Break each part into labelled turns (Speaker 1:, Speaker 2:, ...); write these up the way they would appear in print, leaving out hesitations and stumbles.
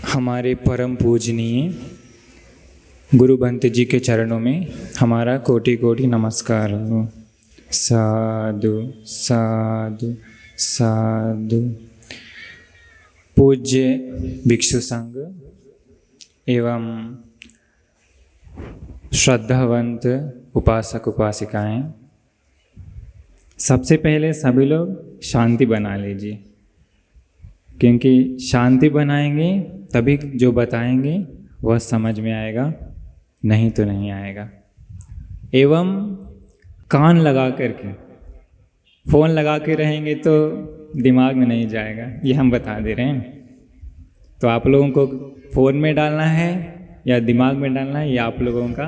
Speaker 1: हमारे परम पूजनीय गुरु बंत जी के चरणों में हमारा कोटि कोटि नमस्कार हो। साधु साधु साधु। पूज्य भिक्षु संघ एवं श्रद्धावंत उपासक उपासिकाएं, सबसे पहले सभी लोग शांति बना लीजिए, क्योंकि शांति बनाएंगे तभी जो बताएंगे वह समझ में आएगा, नहीं तो नहीं आएगा। एवं कान लगा करके, फ़ोन लगा के रहेंगे तो दिमाग में नहीं जाएगा, ये हम बता दे रहे हैं। तो आप लोगों को फ़ोन में डालना है या दिमाग में डालना है, ये आप लोगों का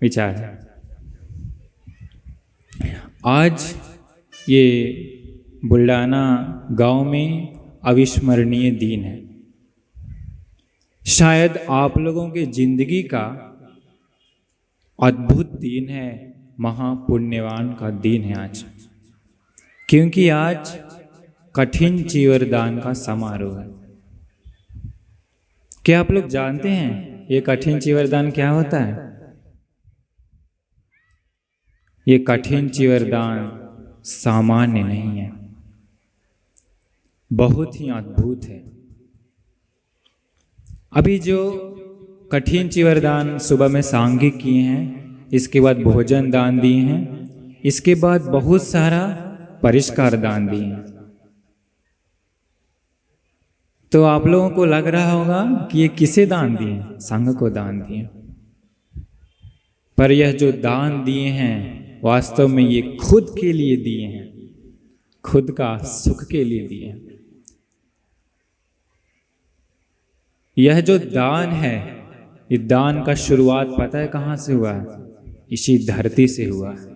Speaker 1: विचार है। आज ये बुल्ढाना गांव में अविस्मरणीय दिन है। शायद आप लोगों के जिंदगी का अद्भुत दिन है, महापुण्यवान का दिन है आज, क्योंकि आज कठिन चीवरदान का समारोह है। क्या आप लोग जानते हैं ये कठिन चीवरदान क्या होता है? ये कठिन चीवरदान सामान्य नहीं है, बहुत ही अद्भुत है। अभी जो कठिन चीवरदान सुबह में सांघिक किए हैं, इसके बाद भोजन दान दिए हैं, इसके बाद बहुत सारा परिष्कार दान दिए हैं। तो आप लोगों को लग रहा होगा कि ये किसे दान दिए? संघ को दान दिए। पर यह जो दान दिए हैं वास्तव में ये खुद के लिए दिए हैं, खुद का सुख के लिए दिए हैं। यह जो दान है, ये दान का शुरुआत पता है कहाँ से हुआ है? इसी धरती से हुआ है,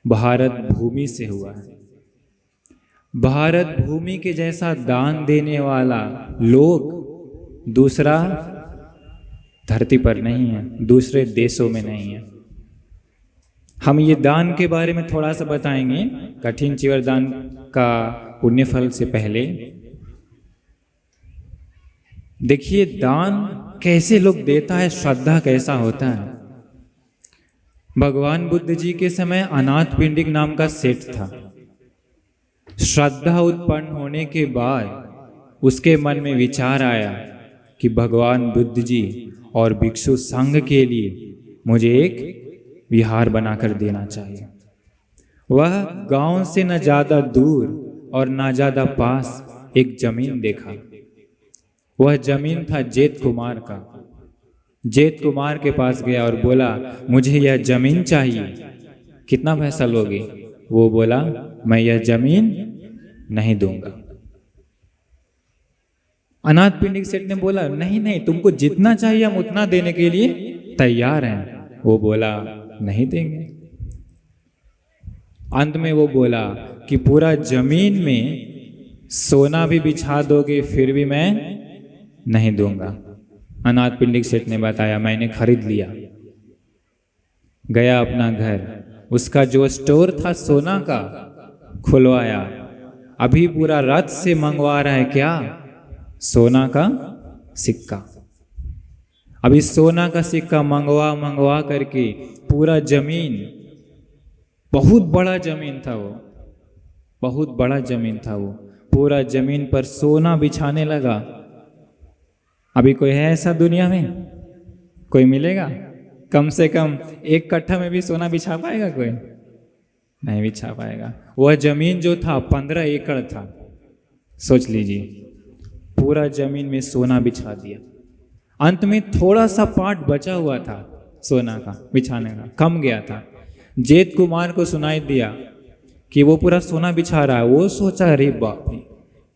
Speaker 1: भारत भूमि से हुआ है। भारत भूमि के जैसा दान देने वाला लोग दूसरा धरती पर नहीं है, दूसरे देशों में नहीं है। हम ये दान के बारे में थोड़ा सा बताएंगे, कठिन चीवरदान का पुण्य फल से पहले। देखिए दान कैसे लोग देता है, श्रद्धा कैसा होता है। भगवान बुद्ध जी के समय अनाथ पिंडिक नाम का सेठ था। श्रद्धा उत्पन्न होने के बाद उसके मन में विचार आया कि भगवान बुद्ध जी और भिक्षु संघ के लिए मुझे एक विहार बनाकर देना चाहिए। वह गांव से न ज्यादा दूर और न ज्यादा पास एक जमीन देखा। वह जमीन था जेत कुमार का। जेत कुमार के पास गया और बोला, मुझे यह जमीन चाहिए, कितना पैसा लोगे? वो बोला, मैं यह जमीन नहीं दूंगा। अनाथ पिंडिक सेठ ने बोला, नहीं नहीं, तुमको जितना चाहिए हम उतना देने के लिए तैयार हैं। वो बोला, नहीं देंगे। अंत में वो बोला कि पूरा जमीन में सोना भी बिछा दोगे फिर भी मैं नहीं दूंगा। अनाथ पिंडिक सेठ ने बताया, मैंने खरीद लिया। गया अपना घर, उसका जो स्टोर था सोना का खुलवाया। अभी पूरा रथ से मंगवा रहा है क्या? सोना का सिक्का। अभी सोना का सिक्का मंगवा करके पूरा जमीन, बहुत बड़ा जमीन था वो, बहुत बड़ा जमीन था वो, पूरा जमीन पर सोना बिछाने लगा। अभी कोई है ऐसा दुनिया में? कोई मिलेगा? कम से कम एक कट्ठा में भी सोना बिछा पाएगा कोई? नहीं बिछा पाएगा। वह जमीन जो था 15 एकड़ था। सोच लीजिए, पूरा जमीन में सोना बिछा दिया। अंत में थोड़ा सा पार्ट बचा हुआ था सोना का बिछाने का, कम गया था। जेत कुमार को सुनाई दिया कि वो पूरा सोना बिछा रहा है। वो सोचा, अरे बाप रे,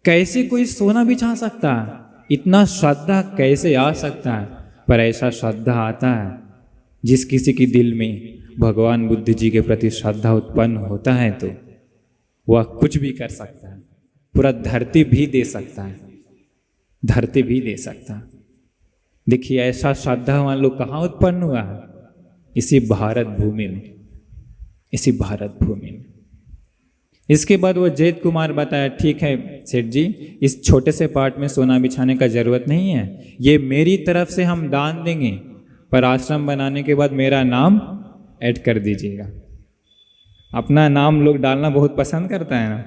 Speaker 1: कैसे कोई सोना बिछा सकता है? इतना श्रद्धा कैसे आ सकता है? पर ऐसा श्रद्धा आता है जिस किसी के दिल में भगवान बुद्ध जी के प्रति श्रद्धा उत्पन्न होता है तो वह कुछ भी कर सकता है, पूरा धरती भी दे सकता है, धरती भी दे सकता है। देखिए ऐसा श्रद्धावान लोग कहाँ उत्पन्न हुआ है? इसी भारत भूमि में, इसी भारत भूमि में। इसके बाद वो जैत कुमार बताया, ठीक है सेठ जी, इस छोटे से पार्ट में सोना बिछाने का जरूरत नहीं है, ये मेरी तरफ से हम दान देंगे, पर आश्रम बनाने के बाद मेरा नाम ऐड कर दीजिएगा। अपना नाम लोग डालना बहुत पसंद करता है ना,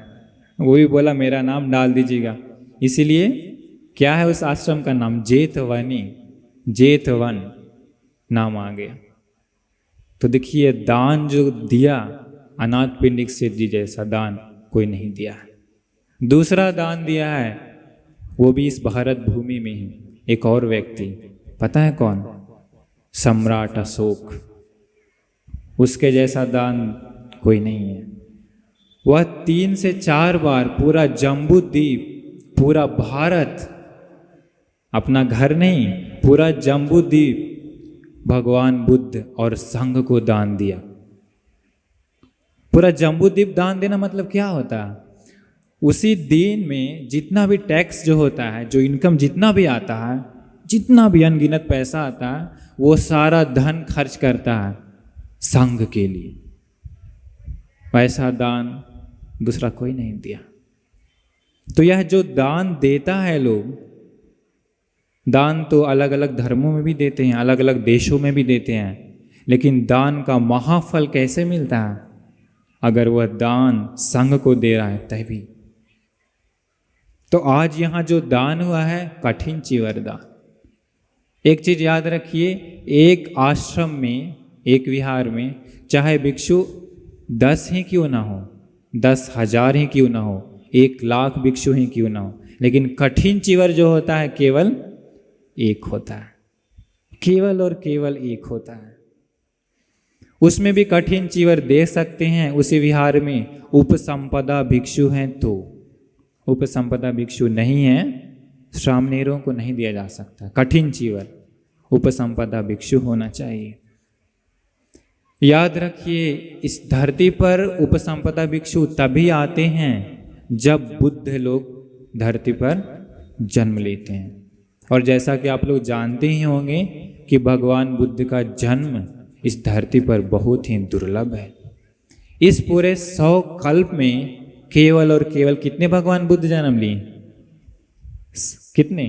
Speaker 1: वो भी बोला मेरा नाम डाल दीजिएगा। इसीलिए क्या है उस आश्रम का नाम, जेतवनी, जेतवन नाम आ गया। तो देखिए दान जो दिया, अनाथ पिंडिक सेठ जी जैसा दान कोई नहीं दिया है। दूसरा दान दिया है, वो भी इस भारत भूमि में ही एक और व्यक्ति, पता है कौन? सम्राट अशोक। उसके जैसा दान कोई नहीं है। वह 3 से 4 बार पूरा जम्बू द्वीप, पूरा भारत, अपना घर नहीं, पूरा जम्बू द्वीप भगवान बुद्ध और संघ को दान दिया। पूरा जम्बू द्वीप दान देना मतलब क्या होता है? उसी दिन में जितना भी टैक्स जो होता है, जो इनकम जितना भी आता है, जितना भी अनगिनत पैसा आता है, वो सारा धन खर्च करता है संघ के लिए। पैसा दान दूसरा कोई नहीं दिया। तो यह जो दान देता है लोग, दान तो अलग अलग धर्मों में भी देते हैं, अलग अलग देशों में भी देते हैं, लेकिन दान का महाफल कैसे मिलता है? अगर वह दान संघ को दे रहा है तभी। तो आज यहाँ जो दान हुआ है, कठिन चीवर दान। एक चीज याद रखिए, एक आश्रम में, एक विहार में, चाहे भिक्षु 10 ही क्यों ना हो, 10,000 ही क्यों ना हो, 1,00,000 भिक्षु ही क्यों ना हो, लेकिन कठिन चीवर जो होता है केवल एक होता है, केवल और केवल एक होता है। उसमें भी कठिन चीवर दे सकते हैं उसी विहार में उपसंपदा भिक्षु हैं तो। उपसंपदा भिक्षु नहीं है, श्रामणेरों को नहीं दिया जा सकता कठिन चीवर, उपसंपदा भिक्षु होना चाहिए। याद रखिए, इस धरती पर उपसंपदा भिक्षु तभी आते हैं जब बुद्ध लोग धरती पर जन्म लेते हैं। और जैसा कि आप लोग जानते ही होंगे कि भगवान बुद्ध का जन्म इस धरती पर बहुत ही दुर्लभ है। इस पूरे 100 कल्प में केवल और केवल कितने भगवान बुद्ध जन्म लिए? कितने?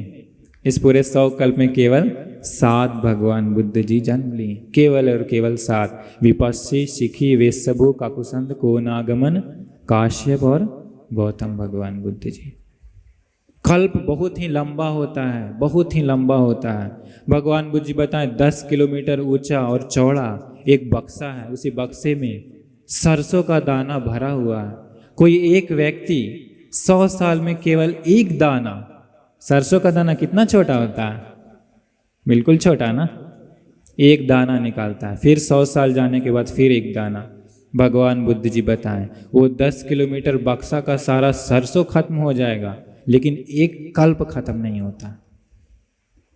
Speaker 1: इस पूरे 100 कल्प में केवल 7 भगवान बुद्ध जी जन्म लिए, केवल और केवल 7। विपस्सी, शिखी, वेशभु, काकुसंद, कोनागमन, काश्यप और गौतम भगवान बुद्ध जी। कल्प बहुत ही लंबा होता है, बहुत ही लंबा होता है। भगवान बुद्ध जी बताएं 10 किलोमीटर ऊंचा और चौड़ा एक बक्सा है, उसी बक्से में सरसों का दाना भरा हुआ है। कोई एक व्यक्ति 100 साल में केवल एक दाना, सरसों का दाना कितना छोटा होता है? बिल्कुल छोटा ना, एक दाना निकालता है। फिर 100 साल जाने के बाद फिर एक दाना। भगवान बुद्ध जी बताएं वो 10 किलोमीटर बक्सा का सारा सरसों खत्म हो जाएगा, लेकिन एक कल्प खत्म नहीं होता।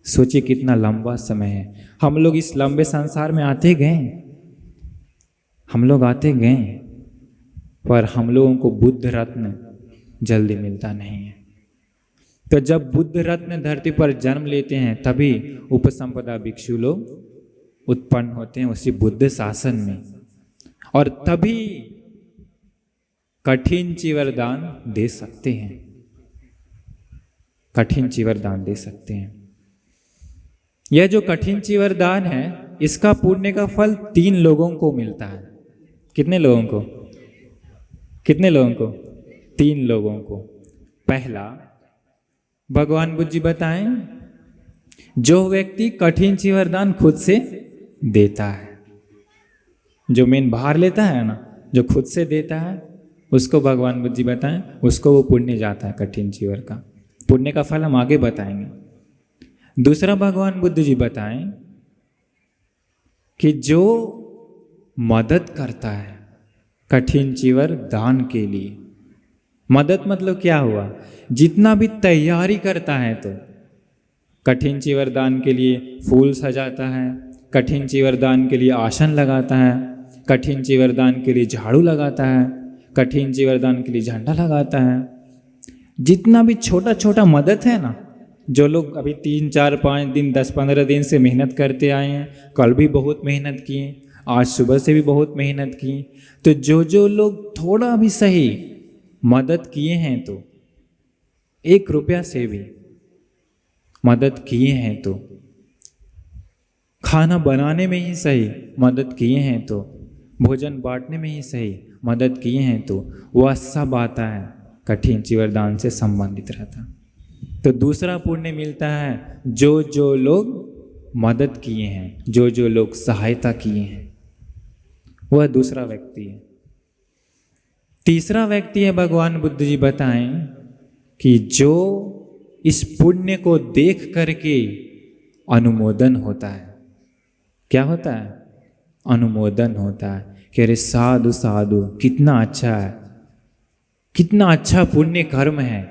Speaker 1: सोचिए कितना लंबा समय है। हम लोग इस लंबे संसार में आते गए, हम लोग आते गए, पर हम लोगों को बुद्ध रत्न जल्दी मिलता नहीं है। तो जब बुद्ध रत्न धरती पर जन्म लेते हैं तभी उपसंपदा भिक्षु लोग उत्पन्न होते हैं उसी बुद्ध शासन में, और तभी कठिन चीवर दान दे सकते हैं, कठिन चीवर दान दे सकते हैं। यह जो कठिन चीवर दान है, इसका पुण्य का फल 3 लोगों को मिलता है। कितने लोगों को? कितने लोगों को? 3 लोगों को। पहला, भगवान बुद्ध जी बताएं, जो व्यक्ति कठिन चीवर दान खुद से देता है, जो मेन भार लेता है ना, जो खुद से देता है, उसको भगवान बुद्ध जी बताएं, उसको वो पुण्य जाता है कठिन चीवर का। पुण्य का फल हम आगे बताएंगे। दूसरा, भगवान बुद्ध जी बताएं कि जो मदद करता है कठिन चीवर दान के लिए, मदद मतलब क्या हुआ? जितना भी तैयारी करता है, तो कठिन चीवर दान के लिए फूल सजाता है, कठिन चीवर दान के लिए आसन लगाता है, कठिन चीवर दान के लिए झाड़ू लगाता है, कठिन चीवर दान के लिए झंडा लगाता है। जितना भी छोटा छोटा मदद है ना, जो लोग अभी 3, 4, 5 दिन, 10, 15 दिन से मेहनत करते आए हैं, कल भी बहुत मेहनत किए, आज सुबह से भी बहुत मेहनत की, तो जो जो लोग थोड़ा भी सही मदद किए हैं तो, 1 रुपया से भी मदद किए हैं तो, खाना बनाने में ही सही मदद किए हैं तो, भोजन बांटने में ही सही मदद किए हैं तो, वह सब आता है कठिन चिवरदान से संबंधित रहता। तो दूसरा पुण्य मिलता है जो जो लोग मदद किए हैं, जो जो लोग सहायता किए हैं, वह दूसरा व्यक्ति है। तीसरा व्यक्ति है, भगवान बुद्ध जी बताएं कि जो इस पुण्य को देख करके अनुमोदन होता है। क्या होता है? अनुमोदन होता है कि अरे साधु साधु, कितना अच्छा है, कितना अच्छा पुण्य कर्म है।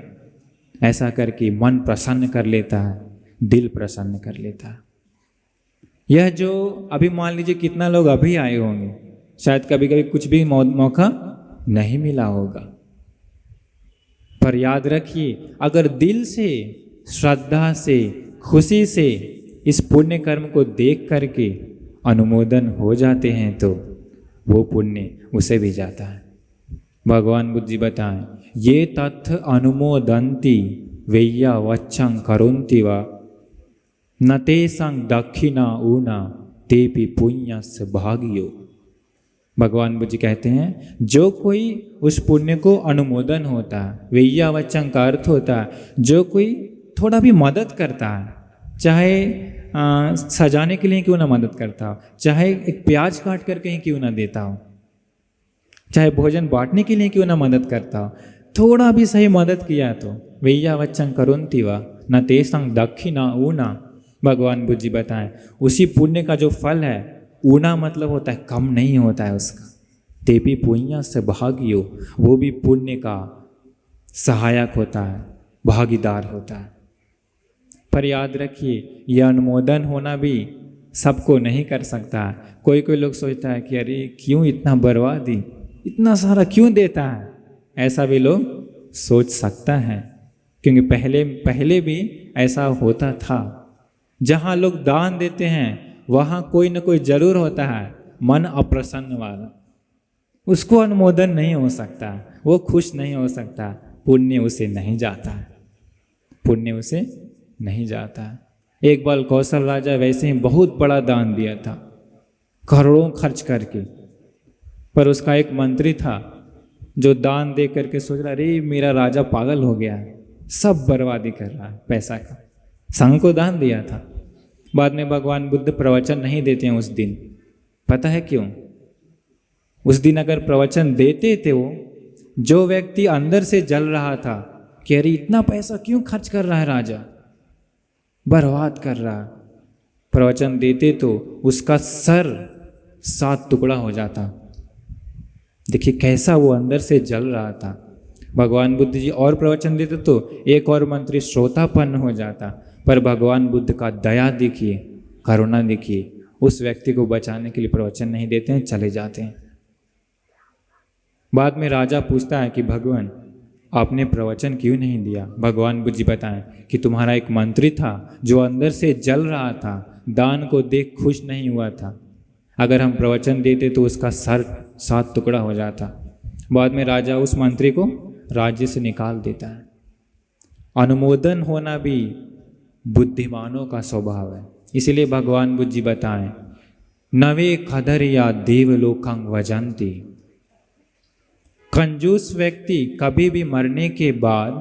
Speaker 1: ऐसा करके मन प्रसन्न कर लेता है, दिल प्रसन्न कर लेता है। यह जो अभी मान लीजिए कितना लोग अभी आए होंगे, शायद कभी कभी कुछ भी मौका नहीं मिला होगा, पर याद रखिए अगर दिल से, श्रद्धा से, खुशी से इस पुण्य कर्म को देख करके अनुमोदन हो जाते हैं तो वो पुण्य उसे भी जाता है। भगवान बुद्ध जी बताएं, ये तथ अनुमोदंती वेय्या वच्चं करोन्ति वा न तेषां दक्षिणा ऊना तेपि पुण्यस्य भागियो। भगवान बुद्ध जी कहते हैं जो कोई उस पुण्य को अनुमोदन होता है, वेय्या वच्चं का अर्थ होता है जो कोई थोड़ा भी मदद करता है, चाहे सजाने के लिए क्यों ना मदद करता हो, चाहे एक प्याज काट कर कहीं क्यों ना देता हो, चाहे भोजन बांटने के लिए क्यों ना मदद करता हो, थोड़ा भी सही मदद किया तो वेय्या वच्चं करोन्ति वा न तेषां दक्षिणा ऊना। भगवान बुद्ध जी बताएं उसी पुण्य का जो फल है, ऊना मतलब होता है कम नहीं होता है उसका, तेपि पुण्यस्य भागियो, वो भी पुण्य का सहायक होता है, भागीदार होता है। पर याद रखिए यह अनुमोदन होना भी सबको नहीं कर सकता है। कोई कोई लोग सोचता है कि अरे क्यों इतना बर्बादी, इतना सारा क्यों देता है, ऐसा भी लोग सोच सकता है, क्योंकि पहले भी ऐसा होता था। जहाँ लोग दान देते हैं वहाँ कोई ना कोई जरूर होता है मन अप्रसन्न वाला, उसको अनुमोदन नहीं हो सकता, वो खुश नहीं हो सकता, पुण्य उसे नहीं जाता है, पुण्य उसे नहीं जाता है। एक बार कौशल राजा वैसे ही बहुत बड़ा दान दिया था, करोड़ों खर्च करके, पर उसका एक मंत्री था जो दान दे करके सोच रहा अरे मेरा राजा पागल हो गया है, सब बर्बादी कर रहा है पैसा का, संघ को दान दिया था। बाद में भगवान बुद्ध प्रवचन नहीं देते हैं उस दिन, पता है क्यों? उस दिन अगर प्रवचन देते थे वो, जो व्यक्ति अंदर से जल रहा था कि अरे इतना पैसा क्यों खर्च कर रहा है राजा, बर्बाद कर रहा, प्रवचन देते तो उसका सर 7 टुकड़ा हो जाता। देखिए कैसा वो अंदर से जल रहा था। भगवान बुद्ध जी और प्रवचन देते तो एक और मंत्री श्रोतापन्न हो जाता, पर भगवान बुद्ध का दया देखिए, करुणा देखिए, उस व्यक्ति को बचाने के लिए प्रवचन नहीं देते हैं, चले जाते हैं। बाद में राजा पूछता है कि भगवान आपने प्रवचन क्यों नहीं दिया? भगवान बुद्ध जी बताएं कि तुम्हारा एक मंत्री था जो अंदर से जल रहा था, दान को देख खुश नहीं हुआ था, अगर हम प्रवचन देते तो उसका सर 7 टुकड़ा हो जाता। बाद में राजा उस मंत्री को राज्य से निकाल देता है। अनुमोदन होना भी बुद्धिमानों का स्वभाव है। इसलिए भगवान बुद्ध जी बताएं नवे खदर या देवलोकं वजंती, कंजूस व्यक्ति कभी भी मरने के बाद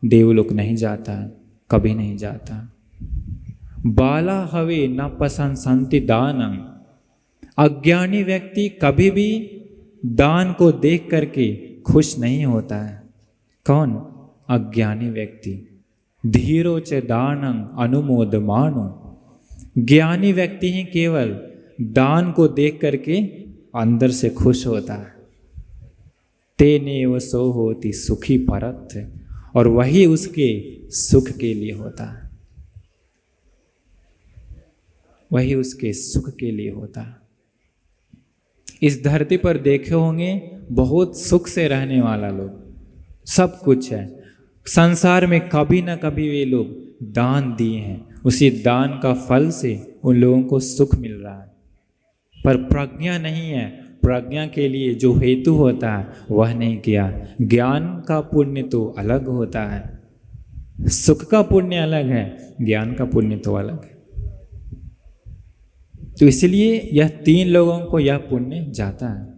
Speaker 1: देवलोक नहीं जाता है, कभी नहीं जाता। बाला हवे न पसंसंति दानं, अज्ञानी व्यक्ति कभी भी दान को देख करके खुश नहीं होता है। कौन? अज्ञानी व्यक्ति। धीरो च दानं अनुमोदमानो, ज्ञानी व्यक्ति ही केवल दान को देख करके अंदर से खुश होता है। तेनेव सो होती सुखी परत, और वही उसके सुख के लिए होता है, वही उसके सुख के लिए होता है। इस धरती पर देखे होंगे बहुत सुख से रहने वाला लोग, सब कुछ है संसार में, कभी ना कभी वे लोग दान दिए हैं, उसी दान का फल से उन लोगों को सुख मिल रहा है। पर प्रज्ञा नहीं है, प्रज्ञा के लिए जो हेतु होता है वह नहीं किया। ज्ञान का पुण्य तो अलग होता है, सुख का पुण्य अलग है, ज्ञान का पुण्य तो अलग है। तो इसलिए यह 3 लोगों को यह पुण्य जाता है।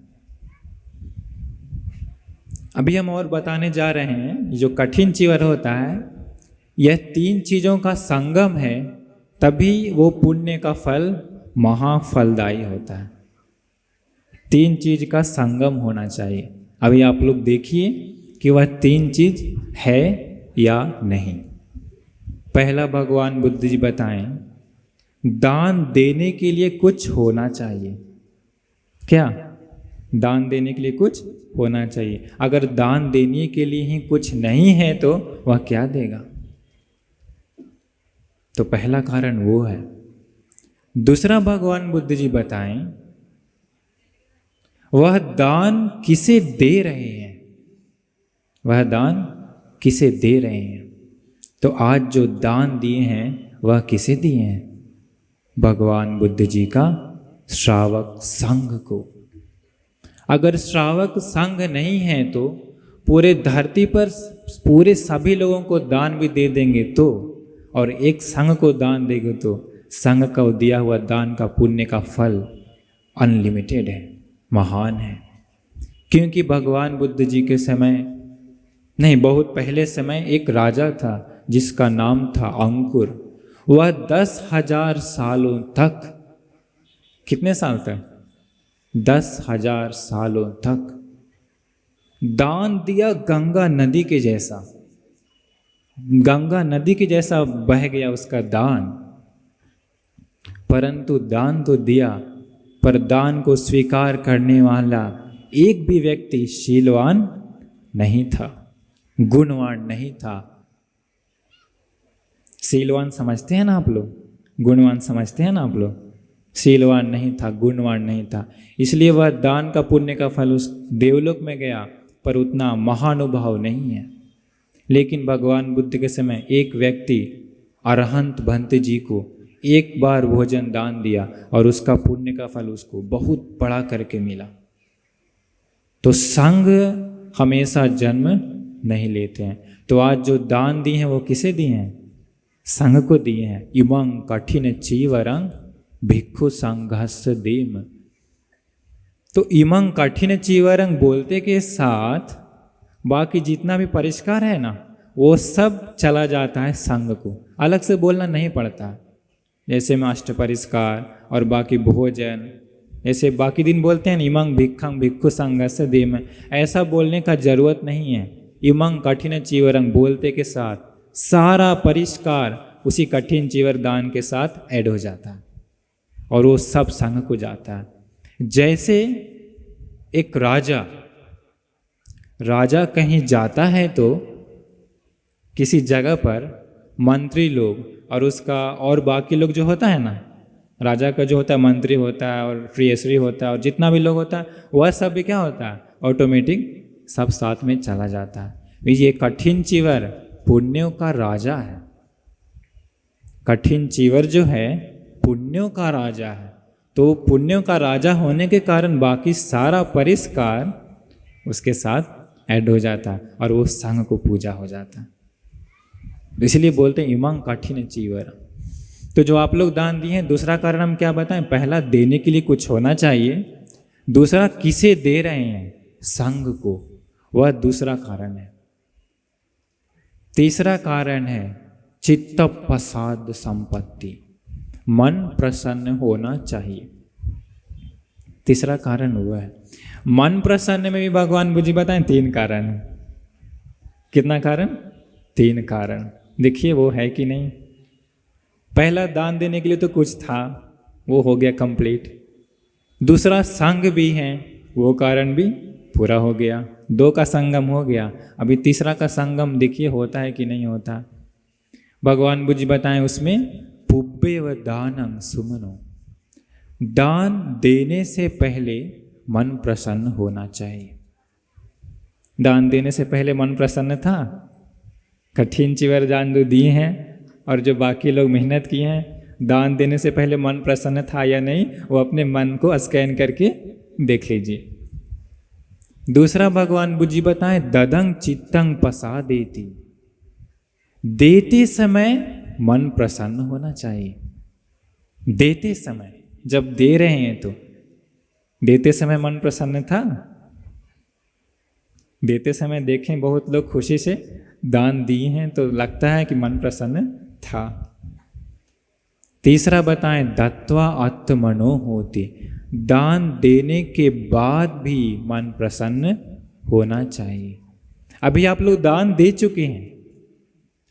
Speaker 1: अभी हम और बताने जा रहे हैं, जो कठिन चीवर होता है यह 3 चीज़ों का संगम है, तभी वो पुण्य का फल महाफलदायी होता है। 3 चीज का संगम होना चाहिए। अभी आप लोग देखिए कि वह 3 चीज है या नहीं। पहला भगवान बुद्ध जी बताएं, दान देने के लिए कुछ होना चाहिए। क्या? दान देने के लिए कुछ होना चाहिए। अगर दान देने के लिए ही कुछ नहीं है तो वह क्या देगा? तो पहला कारण वो है। दूसरा भगवान बुद्ध जी बताएं, वह दान किसे दे रहे हैं, वह दान किसे दे रहे हैं। तो आज जो दान दिए हैं वह किसे दिए हैं? भगवान बुद्ध जी का श्रावक संघ को। अगर श्रावक संघ नहीं है तो पूरे धरती पर पूरे सभी लोगों को दान भी दे देंगे तो, और एक संघ को दान देंगे तो संघ का दिया हुआ दान का पुण्य का फल अनलिमिटेड है, महान है। क्योंकि भगवान बुद्ध जी के समय नहीं, बहुत पहले समय एक राजा था जिसका नाम था अंकुर। वह 10,000 सालों तक, कितने साल तक? 10,000 सालों तक दान दिया, गंगा नदी के जैसा, गंगा नदी के जैसा बह गया उसका दान। परंतु दान तो दिया, पर दान को स्वीकार करने वाला एक भी व्यक्ति शीलवान नहीं था, गुणवान नहीं था। शीलवान समझते हैं ना आप लोग, गुणवान समझते हैं ना आप लोग। शीलवान नहीं था, गुणवान नहीं था, इसलिए वह दान का पुण्य का फल उस देवलोक में गया, पर उतना महानुभाव नहीं है। लेकिन भगवान बुद्ध के समय एक व्यक्ति अरहंत भंत जी को एक बार भोजन दान दिया और उसका पुण्य का फल उसको बहुत बड़ा करके मिला। तो संघ हमेशा जन्म नहीं लेते हैं। तो आज जो दान दिए हैं वो किसे दिए हैं? संघ को दिए हैं। इमं कठिन चीवरं भिक्षु संघस्य देम। तो इमं कठिन चीवरं बोलते के साथ बाकी जितना भी परिष्कार है ना वो सब चला जाता है संघ को, अलग से बोलना नहीं पड़ता। जैसे में अष्ट परिष्कार और बाकी भोजन, ऐसे बाकी दिन बोलते हैं इमं भिक्षं भिक्षु संघस्य देम, ऐसा बोलने का जरूरत नहीं है। इमं कठिन चीवरं बोलते के साथ सारा परिष्कार उसी कठिन चीवर दान के साथ ऐड हो जाता है और वो सब संघ को जाता है। जैसे एक राजा कहीं जाता है तो किसी जगह पर मंत्री लोग और उसका और बाकी लोग जो होता है ना, राजा का जो होता है मंत्री होता है और प्रियश्री होता है और जितना भी लोग होता है वह सब भी क्या होता है? ऑटोमेटिक सब साथ में चला जाता है। ये कठिन चीवर पुण्यों का राजा है। कठिन चीवर जो है पुण्यों का राजा है। तो पुण्यों का राजा होने के कारण बाकी सारा परिष्कार उसके साथ ऐड हो जाता है और वो संघ को पूजा हो जाता है। इसलिए बोलते हैं इमं कठिन चीवर। तो जो आप लोग दान दिए हैं, दूसरा कारण हम क्या बताएं? पहला, देने के लिए कुछ होना चाहिए। दूसरा, किसे दे रहे हैं? संघ को, वह दूसरा कारण है। तीसरा कारण है चित्त प्रसाद संपत्ति, मन प्रसन्न होना चाहिए। तीसरा कारण हुआ है। मन प्रसन्न में भी भगवान बुद्ध जी बताएं 3 कारण है। कितना कारण? 3 कारण। देखिए वो है कि नहीं। पहला, दान देने के लिए तो कुछ था, वो हो गया कंप्लीट। दूसरा, संग भी है, वो कारण भी पूरा हो गया। 2 का संगम हो गया। अभी तीसरा का संगम देखिए होता है कि नहीं होता। भगवान बुद्ध जी बताएं उसमें पुब्बेव दानं सुमनो, दान देने से पहले मन प्रसन्न होना चाहिए। दान देने से पहले मन प्रसन्न था? कठिन चीवर दान जो दिए हैं और जो बाकी लोग मेहनत किए हैं, दान देने से पहले मन प्रसन्न था या नहीं, वो अपने मन को स्कैन करके देख लीजिए। दूसरा भगवान बुद्ध जी बताएं, ददंग चित्तंग पसा देती। देते समय मन प्रसन्न होना चाहिए। देते समय, जब दे रहे हैं तो देते समय मन प्रसन्न था। देते समय देखें बहुत लोग खुशी से दान दिए हैं तो लगता है कि मन प्रसन्न था। तीसरा बताएं, दत्वा आत्मनो होती। दान देने के बाद भी मन प्रसन्न होना चाहिए। अभी आप लोग दान दे चुके हैं,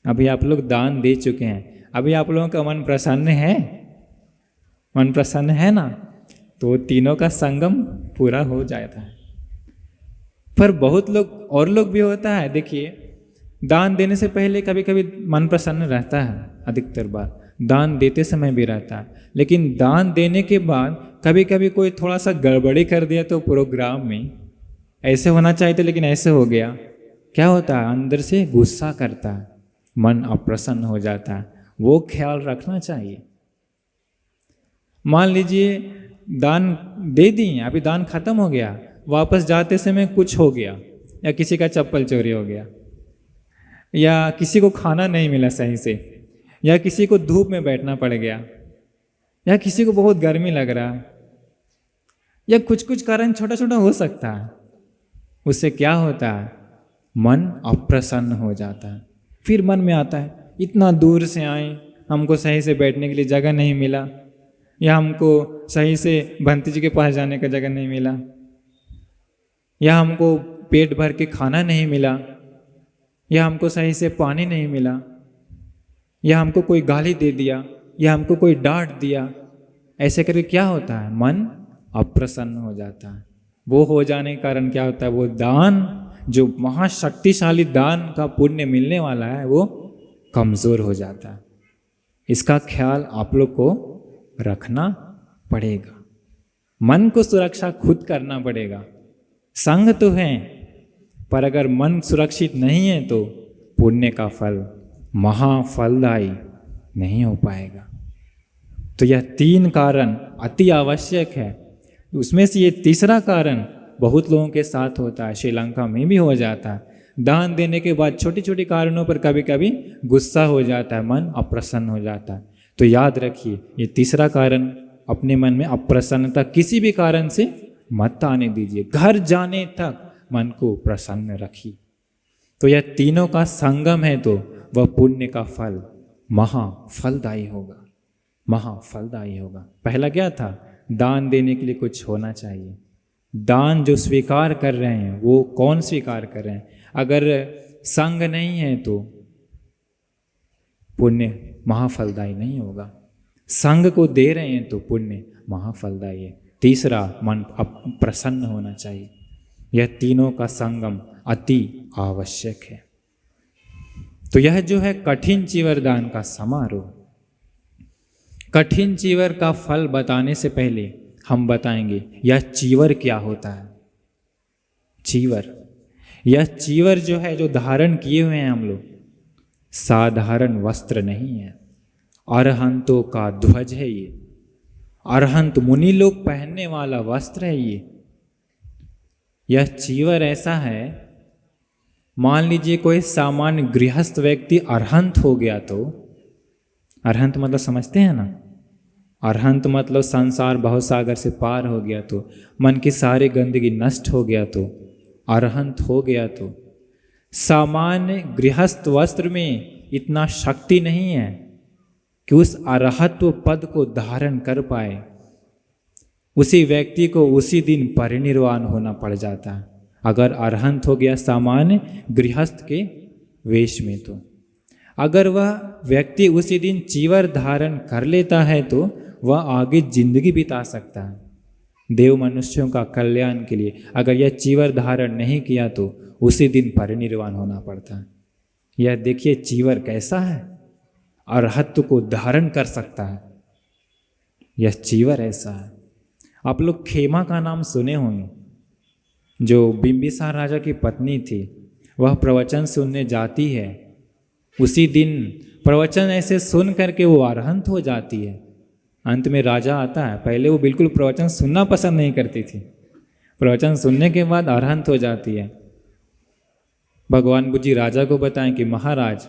Speaker 1: अभी आप लोग दान दे चुके हैं, अभी आप लोगों का मन प्रसन्न है? मन प्रसन्न है ना? तो तीनों का संगम पूरा हो जाता है। पर बहुत लोग और लोग भी होता है, देखिए दान देने से पहले कभी कभी मन प्रसन्न रहता है, अधिकतर बार दान देते समय भी रहता है, लेकिन दान देने के बाद कभी कभी कोई थोड़ा सा गड़बड़ी कर दिया तो प्रोग्राम में ऐसे होना चाहिए था लेकिन ऐसे हो गया, क्या होता है? अंदर से गुस्सा करता है, मन अप्रसन्न हो जाता है। वो ख्याल रखना चाहिए। मान लीजिए दान दे दिए, अभी दान खत्म हो गया, वापस जाते समय कुछ हो गया, या किसी का चप्पल चोरी हो गया, या किसी को खाना नहीं मिला सही से, या किसी को धूप में बैठना पड़ गया, या किसी को बहुत गर्मी लग रहा है, या कुछ कुछ कारण छोटा छोटा हो सकता है। उससे क्या होता है? मन अप्रसन्न हो जाता है। फिर मन में आता है, इतना दूर से आए, हमको सही से बैठने के लिए जगह नहीं मिला, या हमको सही से भंती जी के पास जाने का जगह नहीं मिला, या हमको पेट भर के खाना नहीं मिला, या हमको सही से पानी नहीं मिला, या हमको कोई गाली दे दिया, या हमको कोई डांट दिया। ऐसे करके क्या होता है? मन अप्रसन्न हो जाता है। वो हो जाने के कारण क्या होता है? वो दान, जो महाशक्तिशाली दान का पुण्य मिलने वाला है, वो कमज़ोर हो जाता है। इसका ख्याल आप लोग को रखना पड़ेगा। मन को सुरक्षा खुद करना पड़ेगा। संग तो है, पर अगर मन सुरक्षित नहीं है तो पुण्य का फल महाफलदायी नहीं हो पाएगा। तो यह 3 कारण अति आवश्यक है। उसमें से ये तीसरा कारण बहुत लोगों के साथ होता है, श्रीलंका में भी हो जाता है। दान देने के बाद छोटी छोटी कारणों पर कभी कभी गुस्सा हो जाता है, मन अप्रसन्न हो जाता है। तो याद रखिए, ये तीसरा कारण, अपने मन में अप्रसन्नता किसी भी कारण से मत आने दीजिए। घर जाने तक मन को प्रसन्न रखिए। तो यह तीनों का संगम है तो वह पुण्य का फल महाफलदायी होगा, महाफलदायी होगा। पहला क्या था? दान देने के लिए कुछ होना चाहिए। दान जो स्वीकार कर रहे हैं वो कौन स्वीकार कर रहे हैं? अगर संग नहीं है तो पुण्य महाफलदायी नहीं होगा। संग को दे रहे हैं तो पुण्य महाफलदायी है। तीसरा, मन प्रसन्न होना चाहिए। यह तीनों का संगम अति आवश्यक है। तो यह जो है कठिन चीवर दान का समारोह। कठिन चीवर का फल बताने से पहले हम बताएंगे यह चीवर क्या होता है। चीवर, यह चीवर जो है, जो धारण किए हुए हैं हम लोग, साधारण वस्त्र नहीं है। अरहंतों का ध्वज है ये। अरहंत मुनि लोग पहनने वाला वस्त्र है ये। यह चीवर ऐसा है, मान लीजिए कोई सामान्य गृहस्थ व्यक्ति अरहंत हो गया तो, अरहंत मतलब समझते हैं ना? अरहंत मतलब संसार भवसागर से पार हो गया तो, मन की सारी गंदगी नष्ट हो गया तो, अरहंत हो गया तो। सामान्य गृहस्थ वस्त्र में इतना शक्ति नहीं है कि उस अरहत्व पद को धारण कर पाए। उसी व्यक्ति को उसी दिन परिनिर्वाण होना पड़ जाता है अगर अरहंत हो गया सामान्य गृहस्थ के वेश में। तो अगर वह व्यक्ति उसी दिन चीवर धारण कर लेता है तो वह आगे जिंदगी बिता सकता है देव मनुष्यों का कल्याण के लिए। अगर यह चीवर धारण नहीं किया तो उसी दिन परिनिर्वाण होना पड़ता है। यह देखिए चीवर कैसा है, अरहत्व को धारण कर सकता है। यह चीवर ऐसा है। आप लोग खेमा का नाम सुने होंगे, जो बिंबिसार राजा की पत्नी थी। वह प्रवचन सुनने जाती है, उसी दिन प्रवचन ऐसे सुन करके वो अरहंत हो जाती है। अंत में राजा आता है। पहले वो बिल्कुल प्रवचन सुनना पसंद नहीं करती थी, प्रवचन सुनने के बाद अरहंत हो जाती है। भगवान बुद्ध जी राजा को बताएं कि महाराज,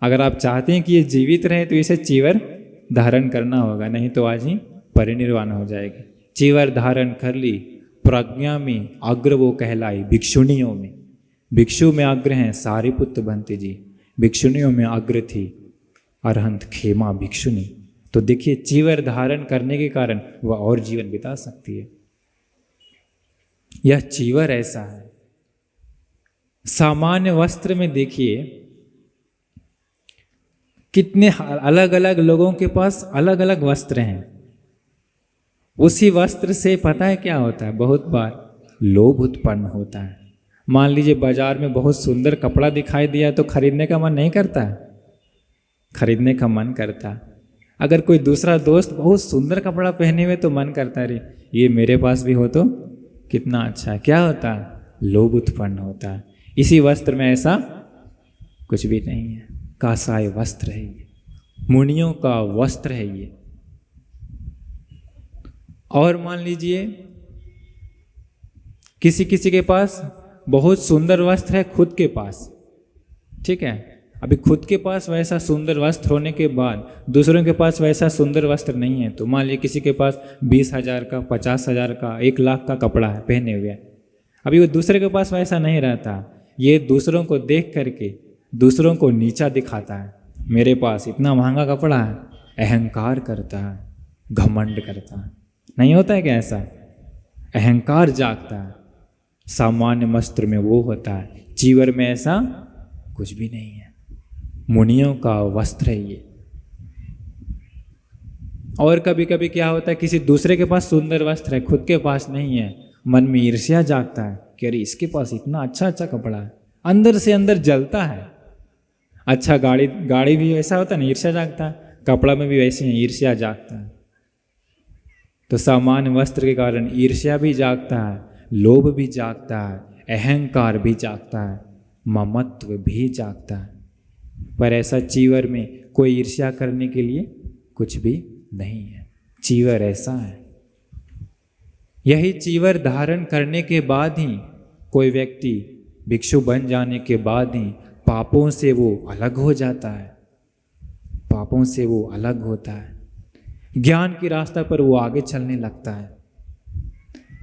Speaker 1: अगर आप चाहते हैं कि ये जीवित रहे तो इसे चीवर धारण करना होगा, नहीं तो आज ही परिनिर्वाण हो जाएगी। चीवर धारण कर ली, प्रज्ञा में अग्र वो कहलाई भिक्षुणियों में। भिक्षु में अग्र हैं सारिपुत्र भंते जी, भिक्षुणियों में अग्र थी अरहंत खेमा भिक्षुणी। तो देखिए, चीवर धारण करने के कारण वह और जीवन बिता सकती है। यह चीवर ऐसा है। सामान्य वस्त्र में देखिए कितने अलग अलग लोगों के पास अलग अलग वस्त्र हैं। उसी वस्त्र से पता है क्या होता है, बहुत बार लोभ उत्पन्न होता है। मान लीजिए बाजार में बहुत सुंदर कपड़ा दिखाई दिया तो खरीदने का मन नहीं करता है, खरीदने का मन करता है। अगर कोई दूसरा दोस्त बहुत सुंदर कपड़ा पहने हुए तो मन करता है, अरे ये मेरे पास भी हो तो कितना अच्छा है। क्या होता है, लोभ उत्पन्न होता है। इसी वस्त्र में ऐसा कुछ भी नहीं है। कासाय वस्त्र है ये, मुनियों का वस्त्र है ये। और मान लीजिए किसी किसी के पास बहुत सुंदर वस्त्र है खुद के पास, ठीक है। अभी खुद के पास वैसा सुंदर वस्त्र होने के बाद दूसरों के पास वैसा सुंदर वस्त्र नहीं है, तो मान लीजिए किसी के पास 20,000 का, 50,000 का, 1,00,000 का कपड़ा है पहने हुए, अभी वो दूसरे के पास वैसा नहीं रहता। ये दूसरों को देख करके दूसरों को नीचा दिखाता है, मेरे पास इतना महंगा कपड़ा है, अहंकार करता है, घमंड करता है। नहीं होता है क्या ऐसा, अहंकार जागता है। सामान्य वस्त्र में वो होता है, चीवर में ऐसा कुछ भी नहीं है। मुनियों का वस्त्र है ये। और कभी कभी क्या होता है, किसी दूसरे के पास सुंदर वस्त्र है खुद के पास नहीं है, मन में ईर्ष्या जागता है कि अरे इसके पास इतना अच्छा अच्छा कपड़ा है, अंदर से अंदर जलता है। अच्छा गाड़ी भी ऐसा होता है ना, ईर्ष्या जागता है, कपड़ा में भी वैसे ही ईर्ष्या जागता है। तो सामान्य वस्त्र के कारण ईर्ष्या भी जागता है, लोभ भी जागता है, अहंकार भी जागता है, ममत्व भी जागता है। पर ऐसा चीवर में कोई ईर्ष्या करने के लिए कुछ भी नहीं है। चीवर ऐसा है। यही चीवर धारण करने के बाद ही कोई व्यक्ति भिक्षु बन जाने के बाद ही पापों से वो अलग हो जाता है, पापों से वो अलग होता है, ज्ञान की रास्ता पर वो आगे चलने लगता है,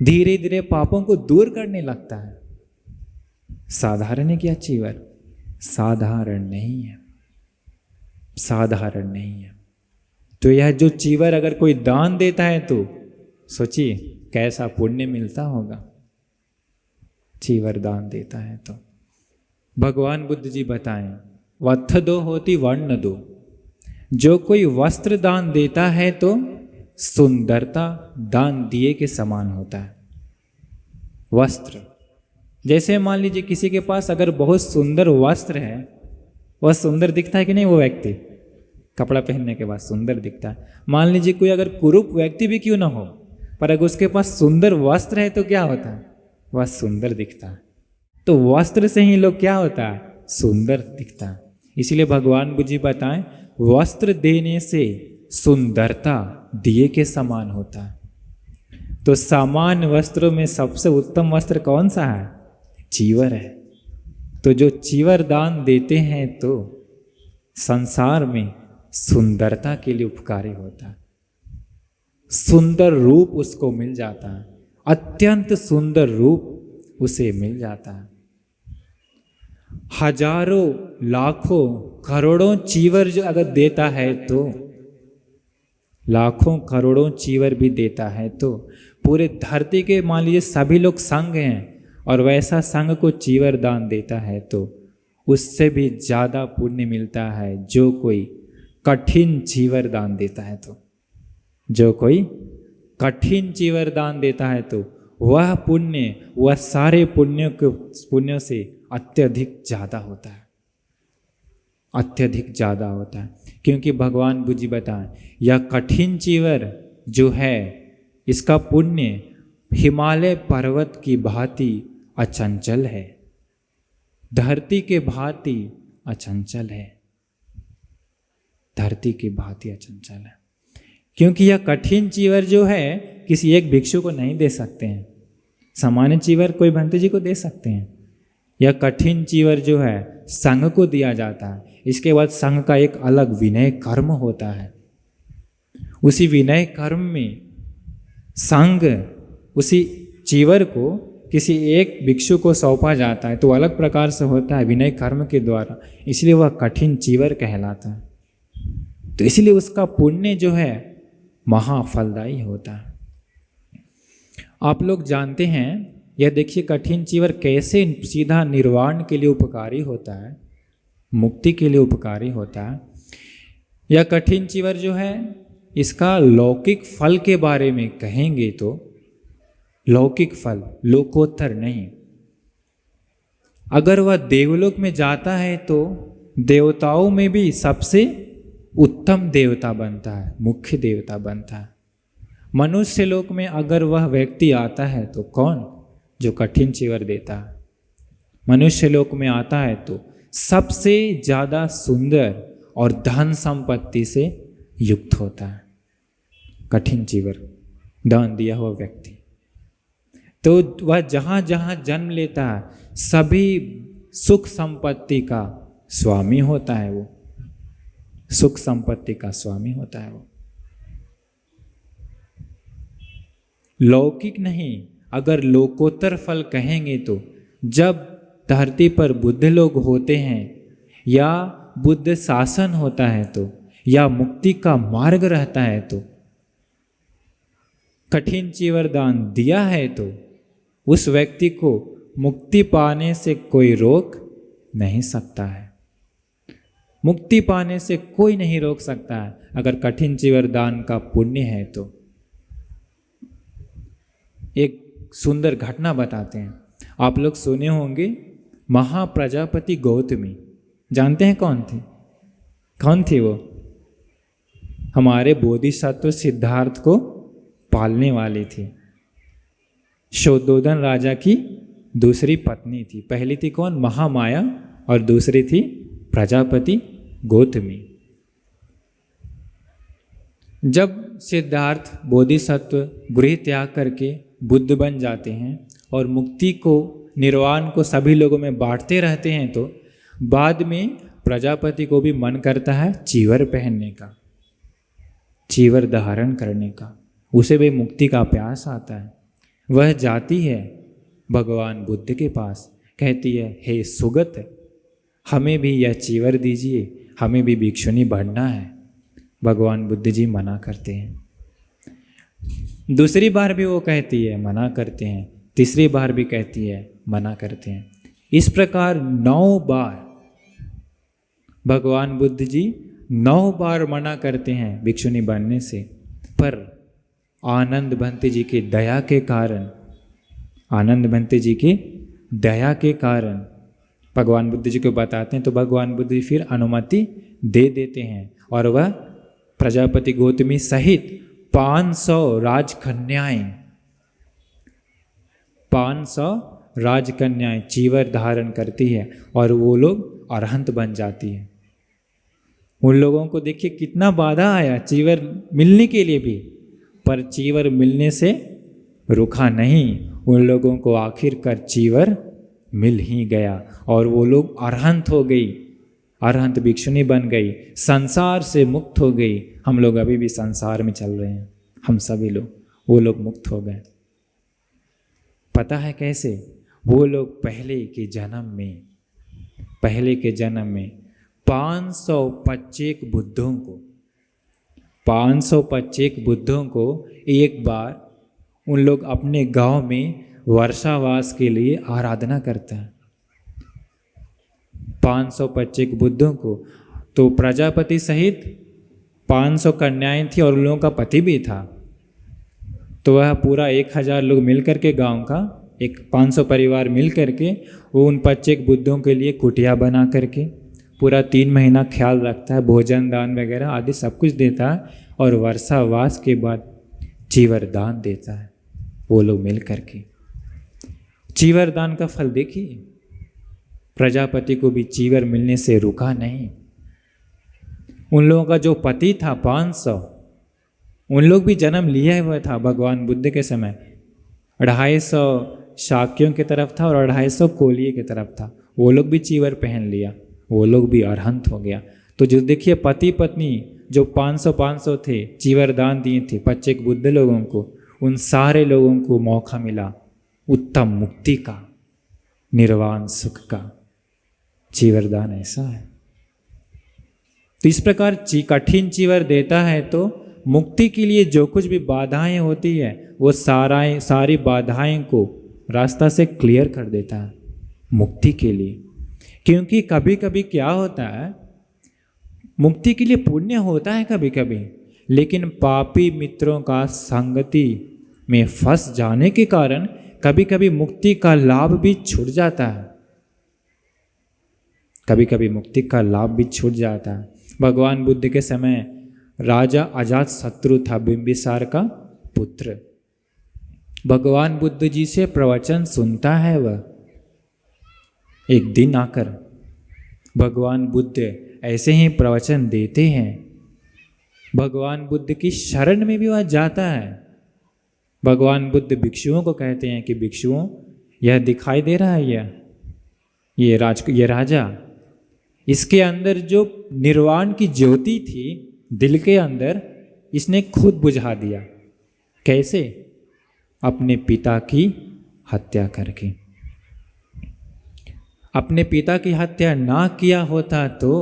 Speaker 1: धीरे धीरे पापों को दूर करने लगता है। साधारण है क्या चीवर? साधारण नहीं है, साधारण नहीं है। तो यह जो चीवर अगर कोई दान देता है तो सोचिए कैसा पुण्य मिलता होगा, चीवर दान देता है तो। भगवान बुद्ध जी बताएं, वत्थ दो होती वर्ण दो। जो कोई वस्त्र दान देता है तो सुंदरता दान दिए के समान होता है। वस्त्र, जैसे मान लीजिए किसी के पास अगर बहुत सुंदर वस्त्र है, वह सुंदर दिखता है कि नहीं? वो व्यक्ति कपड़ा पहनने के बाद सुंदर दिखता है। मान लीजिए कोई अगर कुरूप व्यक्ति भी क्यों ना हो, पर अगर उसके पास सुंदर वस्त्र है तो क्या होता है? वह सुंदर दिखता है। तो वस्त्र से ही लोग क्या होता है? सुंदर दिखता है। इसीलिए भगवान बुद्ध जी बताएं, वस्त्र देने से सुंदरता दिए के समान होता है। तो सामान्य वस्त्रों में सबसे उत्तम वस्त्र कौन सा है? चीवर है। तो जो चीवर दान देते हैं तो संसार में सुंदरता के लिए उपकारी होता है, सुंदर रूप उसको मिल जाता है, अत्यंत सुंदर रूप उसे मिल जाता है। हजारों लाखों करोड़ों चीवर जो अगर देता है तो, लाखों करोड़ों चीवर भी देता है तो पूरे धरती के मान लीजिए सभी लोग संघ हैं और वैसा संघ को चीवर दान देता है तो उससे भी ज्यादा पुण्य मिलता है जो कोई कठिन चीवर दान देता है तो। जो कोई कठिन चीवर दान देता है तो वह पुण्य, वह सारे पुण्यों से अत्यधिक ज्यादा होता है, अत्यधिक ज्यादा होता है। क्योंकि भगवान बुद्ध जी बताएं, यह कठिन चीवर जो है इसका पुण्य हिमालय पर्वत की भांति अचंचल है, धरती के भांति अचंचल है, धरती की भांति अचंचल है। क्योंकि यह कठिन चीवर जो है किसी एक भिक्षु को नहीं दे सकते हैं, सामान्य चीवर कोई भंते जी को दे सकते हैं, या कठिन चीवर जो है संघ को दिया जाता है। इसके बाद संघ का एक अलग विनय कर्म होता है। उसी विनय कर्म में संघ उसी चीवर को किसी एक भिक्षु को सौंपा जाता है, तो अलग प्रकार से होता है विनय कर्म के द्वारा, इसलिए वह कठिन चीवर कहलाता है। तो इसलिए उसका पुण्य जो है महाफलदायी होता है। आप लोग जानते हैं, यह देखिए कठिन चीवर कैसे सीधा निर्वाण के लिए उपकारी होता है, मुक्ति के लिए उपकारी होता है। यह कठिन चीवर जो है इसका लौकिक फल के बारे में कहेंगे तो लौकिक फल, लोकोत्तर नहीं। अगर वह देवलोक में जाता है तो देवताओं में भी सबसे उत्तम देवता बनता है, मुख्य देवता बनता है। मनुष्य लोक में अगर वह व्यक्ति आता है तो कौन? जो कठिन चीवर देता है। मनुष्य लोक में आता है तो सबसे ज्यादा सुंदर और धन संपत्ति से युक्त होता है कठिन चीवर दान दिया हुआ व्यक्ति। तो वह जहाँ जहाँ जन्म लेता है सभी सुख संपत्ति का स्वामी होता है, वो सुख संपत्ति का स्वामी होता है वो। लौकिक नहीं, अगर लोकोत्तर फल कहेंगे तो जब धरती पर बुद्ध लोग होते हैं या बुद्ध शासन होता है तो, या मुक्ति का मार्ग रहता है तो, कठिन चीवर दान दिया है तो उस व्यक्ति को मुक्ति पाने से कोई रोक नहीं सकता है। मुक्ति पाने से कोई नहीं रोक सकता है अगर कठिन चीवर दान का पुण्य है तो। एक सुंदर घटना बताते हैं। आप लोग सुने होंगे महाप्रजापति गौतमी, जानते हैं कौन थे? कौन थी वो? हमारे बोधिसत्व सिद्धार्थ को पालने वाली थी। शोधोदन राजा की दूसरी पत्नी थी। पहली थी कौन? महामाया, और दूसरी थी प्रजापति गौतमी। जब सिद्धार्थ बोधिसत्व गृह त्याग करके बुद्ध बन जाते हैं और मुक्ति को, निर्वाण को सभी लोगों में बांटते रहते हैं, तो बाद में प्रजापति को भी मन करता है चीवर पहनने का, चीवर धारण करने का। उसे भी मुक्ति का प्यास आता है। वह जाती है भगवान बुद्ध के पास, कहती है हे सुगत, हमें भी यह चीवर दीजिए, हमें भी भिक्षुनी बनना है। भगवान बुद्ध जी मना करते हैं। दूसरी बार भी वो कहती है, मना करते हैं। तीसरी बार भी कहती है, मना करते हैं। इस प्रकार 9 बार भगवान बुद्ध जी 9 बार मना करते हैं भिक्षुनी बनने से। पर आनंद भंते जी की दया के कारण, आनंद भंते जी की दया के कारण भगवान बुद्ध जी को बताते हैं, तो भगवान बुद्ध जी फिर अनुमति दे देते हैं और वह प्रजापति गौतमी सहित 500 राजकन्याएं, 500 राजकन्याएं चीवर धारण करती है और वो लोग अरहंत बन जाती है। उन लोगों को देखिए कितना बाधा आया चीवर मिलने के लिए भी, पर चीवर मिलने से रुका नहीं। उन लोगों को आखिरकार चीवर मिल ही गया और वो लोग अरहंत हो गई, अरहंत भिक्षुनी बन गई, संसार से मुक्त हो गई। हम लोग अभी भी संसार में चल रहे हैं, हम सभी लोग, वो लोग मुक्त हो गए। पता है कैसे? वो लोग पहले के जन्म में 525 बुद्धों को, 525 बुद्धों को एक बार उन लोग अपने गांव में वर्षावास के लिए आराधना करते हैं। 525 बुद्धों को, तो प्रजापति सहित 500 कन्याएं थी और उन लोगों का पति भी था। तो वह पूरा 1000 लोग मिलकर के, गांव का एक 500 परिवार मिल करके वो उन 25 बुद्धों के लिए कुटिया बना करके पूरा 3 महीना ख्याल रखता है, भोजन दान वगैरह आदि सब कुछ देता है और वर्षावास के बाद चीवर दान देता है वो लोग मिल करके। चीवर दान का फल देखिए, प्रजापति को भी चीवर मिलने से रुका नहीं। उन लोगों का जो पति था 500, उन लोग भी जन्म लिया हुआ था भगवान बुद्ध के समय। 250 शाक्यों की तरफ था और 250 कोलिये की तरफ था। वो लोग भी चीवर पहन लिया, वो लोग भी अरहंत हो गया। तो जो देखिए पति पत्नी जो 500 थे चीवर दान दिए थे 25 बुद्ध लोगों को, उन सारे लोगों को मौका मिला उत्तम मुक्ति का, निर्वाण सुख का। चीवर दान ऐसा है। तो इस प्रकार कठिन चीवर देता है तो मुक्ति के लिए जो कुछ भी बाधाएं होती है वो सारी बाधाएं को रास्ता से क्लियर कर देता है मुक्ति के लिए। क्योंकि कभी कभी क्या होता है, मुक्ति के लिए पुण्य होता है कभी कभी, लेकिन पापी मित्रों का संगति में फंस जाने के कारण कभी कभी मुक्ति का लाभ भी छूट जाता है। कभी कभी मुक्ति का लाभ भी छूट जाता है। भगवान बुद्ध के समय राजा अजात शत्रु था, बिंबिसार का पुत्र। भगवान बुद्ध जी से प्रवचन सुनता है वह। एक दिन आकर भगवान बुद्ध ऐसे ही प्रवचन देते हैं। भगवान बुद्ध की शरण में भी वह जाता है। भगवान बुद्ध भिक्षुओं को कहते हैं कि भिक्षुओं, यह दिखाई दे रहा है ये राजा, इसके अंदर जो निर्वाण की ज्योति थी दिल के अंदर, इसने खुद बुझा दिया। कैसे? अपने पिता की हत्या करके। अपने पिता की हत्या ना किया होता तो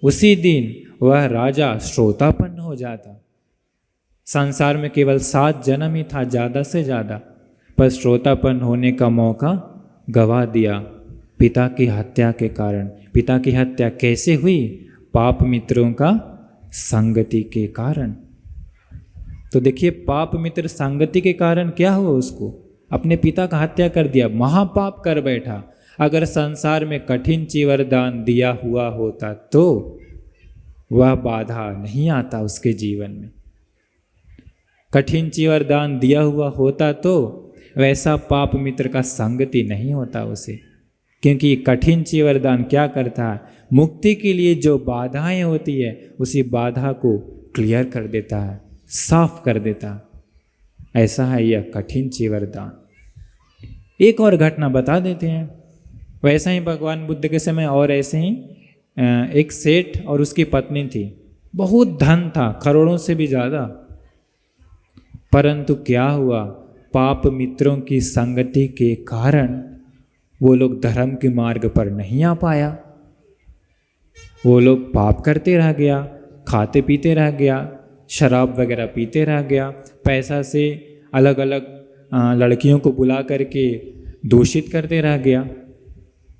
Speaker 1: उसी दिन वह राजा श्रोतापन्न हो जाता। संसार में केवल 7 जन्म ही था ज़्यादा से ज़्यादा, पर श्रोतापन्न होने का मौका गवा दिया पिता की हत्या के कारण। पिता की हत्या कैसे हुई? पाप मित्रों का संगति के कारण। तो देखिए पाप मित्र संगति के कारण क्या हुआ, उसको अपने पिता का हत्या कर दिया, महापाप कर बैठा। अगर संसार में कठिन चीवर दान दिया हुआ होता तो वह बाधा नहीं आता उसके जीवन में। कठिन चीवर दान दिया हुआ होता तो वैसा पाप मित्र का संगति नहीं होता उसे। क्योंकि कठिन चीवर दान क्या करता है, मुक्ति के लिए जो बाधाएं होती है उसी बाधा को क्लियर कर देता है, साफ कर देता है। ऐसा है यह कठिन चीवर दान। एक और घटना बता देते हैं। वैसा ही भगवान बुद्ध के समय और ऐसे ही एक सेठ और उसकी पत्नी थी। बहुत धन था, करोड़ों से भी ज़्यादा। परंतु क्या हुआ, पाप मित्रों की संगति के कारण वो लोग धर्म के मार्ग पर नहीं आ पाया। वो लोग पाप करते रह गया, खाते पीते रह गया, शराब वगैरह पीते रह गया, पैसा से अलग अलग लड़कियों को बुला करके दूषित करते रह गया।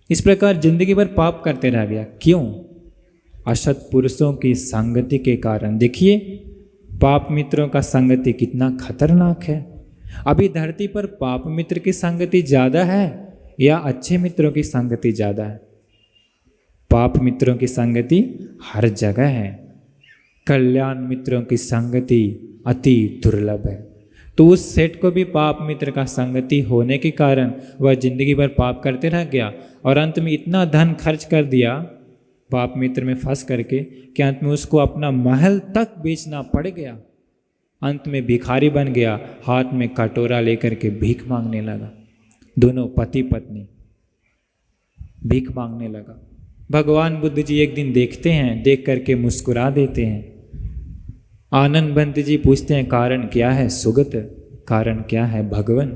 Speaker 1: इस प्रकार जिंदगी भर पाप करते रह गया। क्यों? असत पुरुषों की संगति के कारण। देखिए पाप मित्रों का संगति कितना खतरनाक है। अभी धरती पर पाप मित्र की संगति ज़्यादा है या अच्छे मित्रों की संगति ज़्यादा है? पाप मित्रों की संगति हर जगह है। कल्याण मित्रों की संगति अति दुर्लभ है। तो उस सेठ को भी पाप मित्र का संगति होने के कारण वह जिंदगी भर पाप करते रह गया और अंत में इतना धन खर्च कर दिया पाप मित्र में फंस करके कि अंत में उसको अपना महल तक बेचना पड़ गया। अंत में भिखारी बन गया, हाथ में कटोरा लेकर के भीख मांगने लगा। दोनों पति पत्नी भीख मांगने लगा। भगवान बुद्ध जी एक दिन देखते हैं, देख करके मुस्कुरा देते हैं। आनंद बंत जी पूछते हैं कारण क्या है सुगत, कारण क्या है भगवान?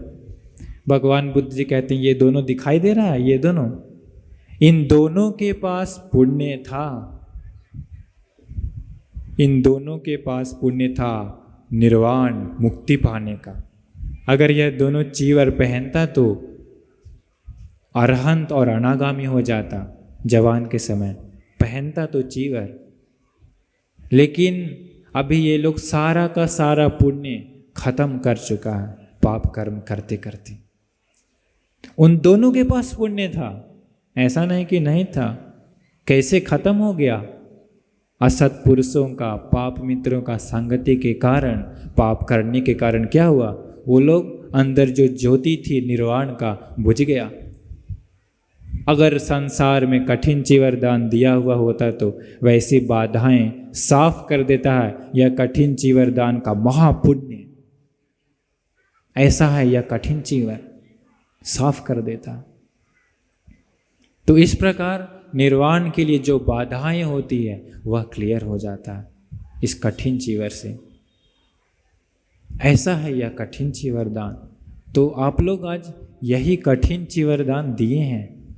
Speaker 1: भगवान बुद्ध जी कहते हैं ये दोनों दिखाई दे रहा है, ये दोनों, इन दोनों के पास पुण्य था, इन दोनों के पास पुण्य था निर्वाण मुक्ति पाने का। अगर यह दोनों चीवर पहनता तो अरहंत और अनागामी हो जाता। जवान के समय पहनता तो चीवर, लेकिन अभी ये लोग सारा का सारा पुण्य खत्म कर चुका है पाप कर्म करते करते। उन दोनों के पास पुण्य था, ऐसा नहीं कि नहीं था। कैसे खत्म हो गया? असत पुरुषों का, पाप मित्रों का संगति के कारण, पाप करने के कारण क्या हुआ, वो लोग अंदर जो ज्योति थी निर्वाण का बुझ गया। अगर संसार में कठिन चीवर दान दिया हुआ होता तो वैसी बाधाएं साफ कर देता है यह कठिन चीवर दान का महापुण्य। ऐसा है यह कठिन चीवर। साफ कर देता है। तो इस प्रकार निर्वाण के लिए जो बाधाएं होती है वह क्लियर हो जाता है इस कठिन चीवर से। ऐसा है यह कठिन चीवर दान। तो आप लोग आज यही कठिन चीवर दान दिए हैं।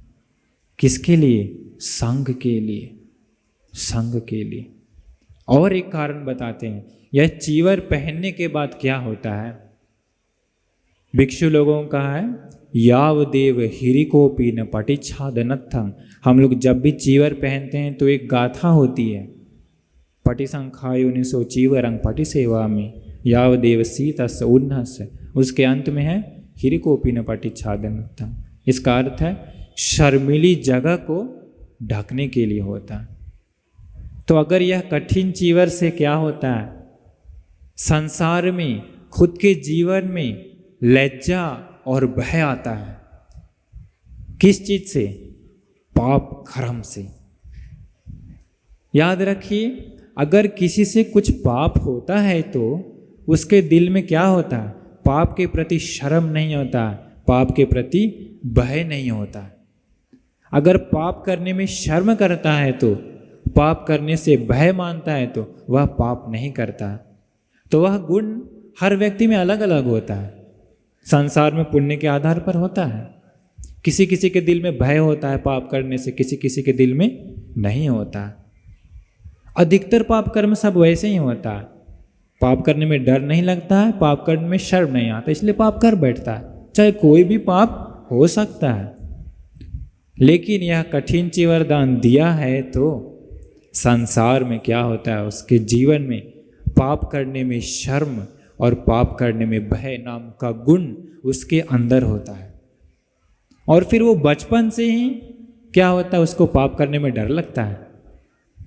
Speaker 1: किसके लिए? संघ के लिए, संघ के लिए। और एक कारण बताते हैं, यह चीवर पहनने के बाद क्या होता है। भिक्षु लोगों का है याव देव हिरिकोपी न पटिच्छादनत्थं। हम लोग जब भी चीवर पहनते हैं तो एक गाथा होती है, पटिसंखायो निसो चीवरंग पटि सेवा में याव देव सीतस उन्नस। उसके अंत में है हिरिकोपी न पटिच्छादनत्थं। इसका अर्थ है शर्मिली जगह को ढकने के लिए होता है। तो अगर यह कठिन चीवर से क्या होता है, संसार में, खुद के जीवन में लज्जा और भय आता है। किस चीज से? पाप कर्म से। याद रखिए, अगर किसी से कुछ पाप होता है तो उसके दिल में क्या होता है? पाप के प्रति शर्म नहीं होता, पाप के प्रति भय नहीं होता। अगर पाप करने में शर्म करता है तो, पाप करने से भय मानता है तो वह पाप नहीं करता। तो वह गुण हर व्यक्ति में अलग अलग होता है। संसार में पुण्य के आधार पर होता है। किसी किसी के दिल में भय होता है पाप करने से, किसी किसी के दिल में नहीं होता। अधिकतर पाप कर्म सब वैसे ही होता है। पाप करने में डर नहीं लगता है, पाप करने में शर्म नहीं आता, इसलिए पाप कर बैठता है। चाहे कोई भी पाप हो सकता है। लेकिन यह कठिन चीवर दान दिया है तो संसार में क्या होता है, उसके जीवन में पाप करने में शर्म और पाप करने में भय नाम का गुण उसके अंदर होता है। और फिर वो बचपन से ही क्या होता है, उसको पाप करने में डर लगता है,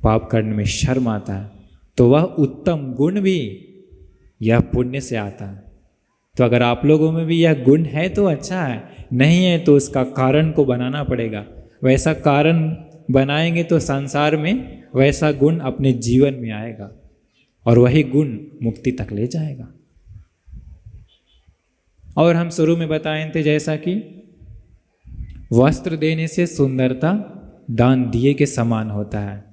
Speaker 1: पाप करने में शर्म आता है। तो वह उत्तम गुण भी यह पुण्य से आता है। तो अगर आप लोगों में भी यह गुण है तो अच्छा है, नहीं है तो उसका कारण को बनाना पड़ेगा। वैसा कारण बनाएंगे तो संसार में वैसा गुण अपने जीवन में आएगा और वही गुण मुक्ति तक ले जाएगा। और हम शुरू में बताए थे जैसा कि वस्त्र देने से सुंदरता दान दिए के समान होता है।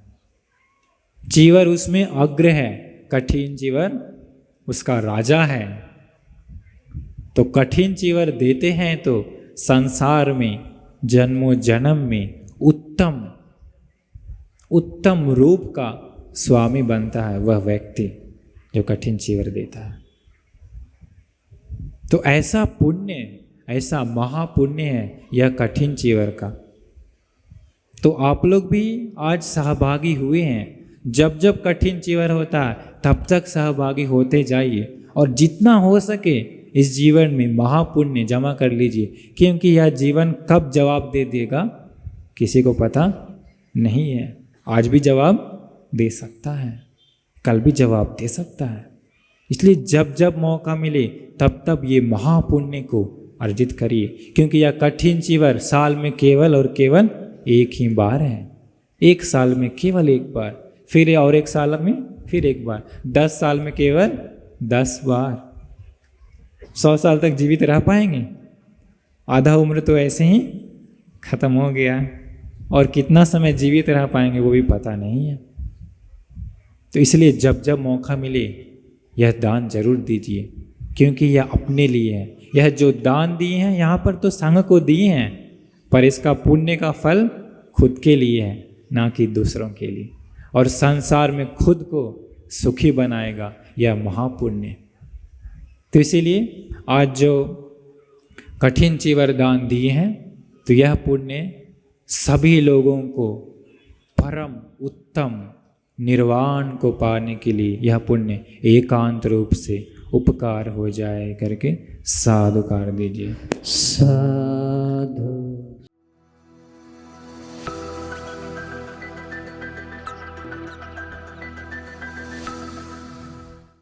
Speaker 1: चीवर उसमें अग्र है, कठिन चीवर उसका राजा है। तो कठिन चीवर देते हैं तो संसार में जन्मों जन्म में उत्तम उत्तम रूप का स्वामी बनता है वह व्यक्ति जो कठिन चीवर देता है। तो ऐसा पुण्य, ऐसा महापुण्य है यह कठिन चीवर का। तो आप लोग भी आज सहभागी हुए हैं। जब जब कठिन चीवर होता है तब तक सहभागी होते जाइए और जितना हो सके इस जीवन में महापुण्य जमा कर लीजिए, क्योंकि यह जीवन कब जवाब दे देगा किसी को पता नहीं है। आज भी जवाब दे सकता है, कल भी जवाब दे सकता है। इसलिए जब जब मौका मिले तब तब ये महापुण्य को अर्जित करिए, क्योंकि यह कठिन चीवर साल में केवल और केवल एक ही बार है। एक साल में केवल एक बार, फिर और एक साल में फिर एक बार, 10 साल में केवल 10 बार। 100 साल तक जीवित रह पाएंगे? आधा उम्र तो ऐसे ही खत्म हो गया, और कितना समय जीवित रह पाएंगे वो भी पता नहीं है। तो इसलिए जब जब मौका मिले यह दान जरूर दीजिए, क्योंकि यह अपने लिए है। यह जो दान दिए हैं यहाँ पर तो संघ को दिए हैं, पर इसका पुण्य का फल खुद के लिए है, ना कि दूसरों के लिए। और संसार में खुद को सुखी बनाएगा यह महापुण्य। तो इसीलिए आज जो कठिन चीवर दान दिए हैं तो यह पुण्य सभी लोगों को परम उत्तम निर्वाण को पाने के लिए यह पुण्य एकांत रूप से उपकार हो जाए करके साधुकार दीजिए।